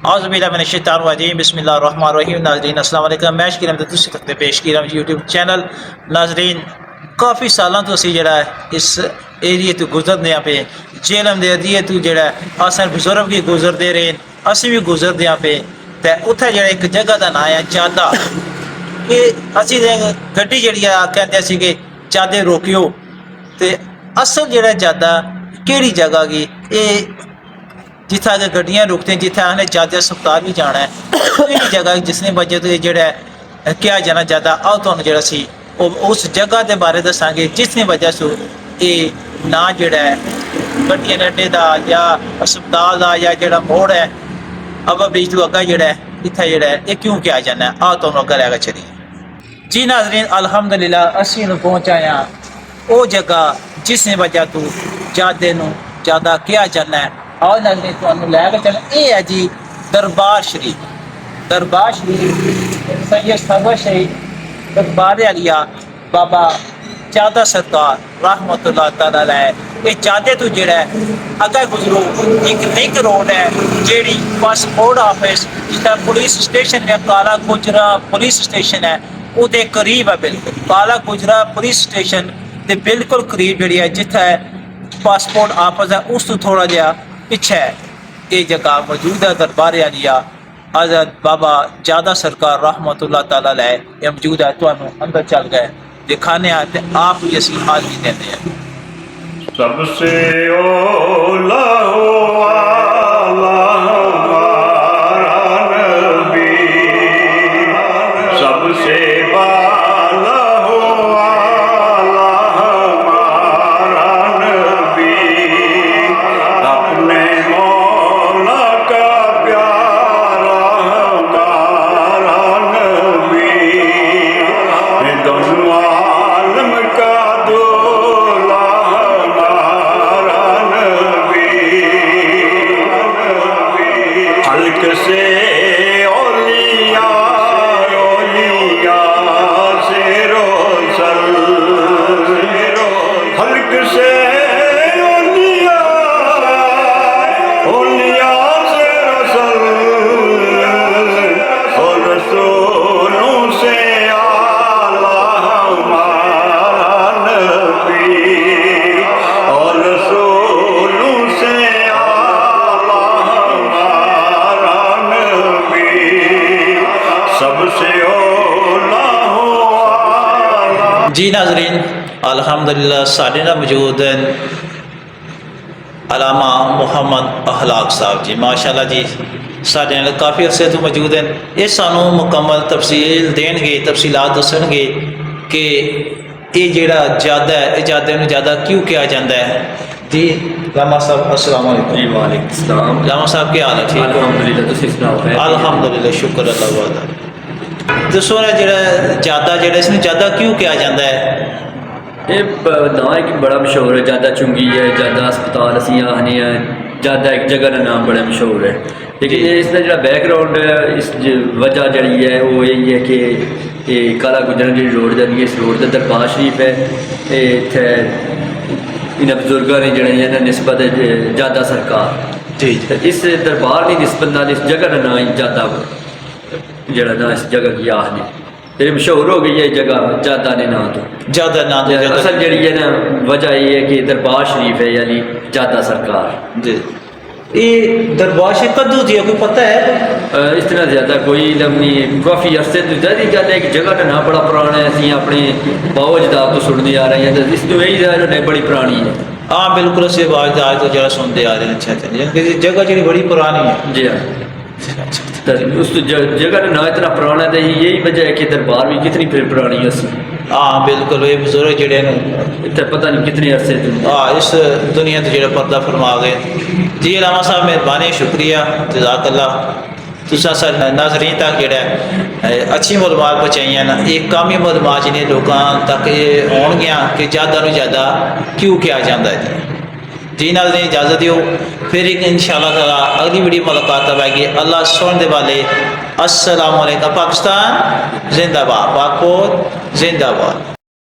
اعوذ باللہ من الشیطان الرجیم بسم اللہ الرحمن الرحیم۔ ناظرین السلام علیکم، میں شکیل احمد دوسری تک پیش کی رہا ہوں یوٹیوب چینل۔ ناظرین کافی سالاں تو اسی جڑا ہے اس ایریے تو گزرنے پہ جیلم دے ایریے تو جڑا ہے آسان بزرگ بھی گزر دے رہے ہیں، اسی بھی گزر دیا پہ تے اتھے جڑا ایک جگہ دا نام ہے چادہ۔ کہ اسی گڈی جڑی ہے کہتے سی کہ چادے روکیو تے اصل جڑا چادہ کیڑی جگہ گی یہ جتھا کہ گڈیاں رکتے ہیں، جتھا ہمیں چادر ہسپتال بھی جانا ہے، کیڑی جگہ جس نے وجہ تو جڑا ہے کیا جانا چاہتا آؤ تو جڑا سی اس جگہ دے بارے دساں گے جس نے وجہ سے یہ نہ جڑا ہے گڈیاں اڈے دا یا ہسپتال دا یا جڑا موڑ ہے ابا بیچ تو اگا جڑا ہے اتنا جڑا ہے یہ کیوں کیا جانا ہے آؤ تو اگا لے گا چلیے۔ جی ناظرین الحمدللہ اسی نو پہنچایا وہ جگہ جس نے وجہ تو جادے نو زیادہ کیا جانا ہے اور ناظرین تو لے کے چلیں۔ یہ ہے جی دربار شریف۔ دربار شریف سید سرور شہید دربار علیہ بابا چادہ سرکار رحمت اللہ تعالی علیہ۔ یہ چادے تو جڑا ہے اگر گزرو ایک لنک روڈ ہے جیڑی پاسپورٹ آفس جتنا پولیس اسٹیشن ہے کالا گجرا پولیس اسٹیشن ہے وہ دے قریب ہے، بالکل کالا گجرا پولیس اسٹیشن دے بالکل قریب جڑی ہے جتھا ہے پاسپورٹ آفس ہے اس تو تھوڑا جہا پیچھے ہے یہ جگہ موجود ہے دربار علیہ حضرت بابا چادہ سرکار رحمت اللہ تعالی علیہ یہ موجود ہے۔ تو اندر چل گئے دکھانے آتے آپ بھی اسی حاضری دیتے ہیں۔ سب سے اولا سب سے بالا ہمارا نبی، اپنے مولا کا پیارا ہمارا نبی، دونوں عالم کا دولا ہمارا نبی، حلق سے جی ناظرین الحمدللہ ساڈے نال موجود ہیں علامہ محمد اخلاق صاحب جی، ماشاءاللہ جی ساڈے نال کافی عرصے تو موجود ہیں۔ یہ سانوں مکمل تفصیل دین گے، تفصیلات دسن گے کہ یہ جڑا جادہ ہے یہ جادے نوں جادہ کیوں کیا جاتا ہے۔ جی علامہ صاحب السلام علیکم۔ جی وعلیکم السلام۔ علامہ صاحب کیا حال ہے؟ ٹھیک الحمدللہ، تسی سناؤ؟ الحمدللہ شکر اللہ تعالیٰ۔ دسو نا جڑا جادہ جڑا اس نے جادہ کیوں کیا جاتا ہے؟ یہ نام ایک بڑا مشہور ہے، جادہ چنگی ہے، جادہ ہسپتال اسی آخنے ہیں، جادہ ایک جگہ کا نام بڑا مشہور ہے۔ لیکن اس کا جڑا بیک گراؤنڈ ہے، اس وجہ جڑی ہے وہ یہی ہے کہ یہ کالا گجرا جی روڈ جانی ہے، اس روڈ کا دربار شریف ہے، اتنے انہیں بزرگوں نے جڑے ہیں نسبت جادہ سرکار جی اس دربار کی نسبت نال اس جگہ کا نام جادہ جڑا نا اس جگہ کی آخنے پھر مشہور ہو گئی ہے جگہ جادہ نے نام تو جادہ نام تو اصل جڑی ہے نا وجہ یہ ہے کہ دربار شریف ہے یعنی جادہ سرکار۔ جی یہ دربار شریف کدو دی کوئی پتہ ہے؟ اتنا زیادہ کوئی علم نہیں، کافی عرصے تو ظاہری گل ہے کہ جگہ کا نام بڑا پرانا ہے، اسی اپنے باو اجداد تو سنتے آ رہے ہیں، اس تو یہی ظاہر بڑی پرانی ہے۔ ہاں بالکل اسی آواز آج تو جڑا سنتے آ رہے ہیں۔ اچھا اچھا جگہ جڑی بڑی پرانی ہے۔ جی ہاں، اس جگہ کا نام اتنا پرانا ہے، یہی وجہ ہے کہ دربار بھی کتنی پھر پرانی ہے۔ ہاں بالکل یہ بزرگ جڑے اتنے پتہ نہیں کتنے عرصے تو اس دنیا تو جڑا پردہ فرما گئے۔ جی علامہ صاحب مہربانی شکریہ جزاک اللہ، تسا ناظرین تک جڑا اچھی معلومات پہنچائی ہیں نا، ایک کامی معلومات جنہیں لوگوں تک یہ ہون گیا کہ زیادہ نو زیادہ کیوں کیا جاتا ہے۔ جی ناظرین اجازت دیو، پھر ایک انشاءاللہ تعالیٰ اگلی ویڈیو ملاقات آئے گی۔ اللہ سننے والے السلام علیکم۔ پاکستان زندہ باد، پاک فوج زندہ باد۔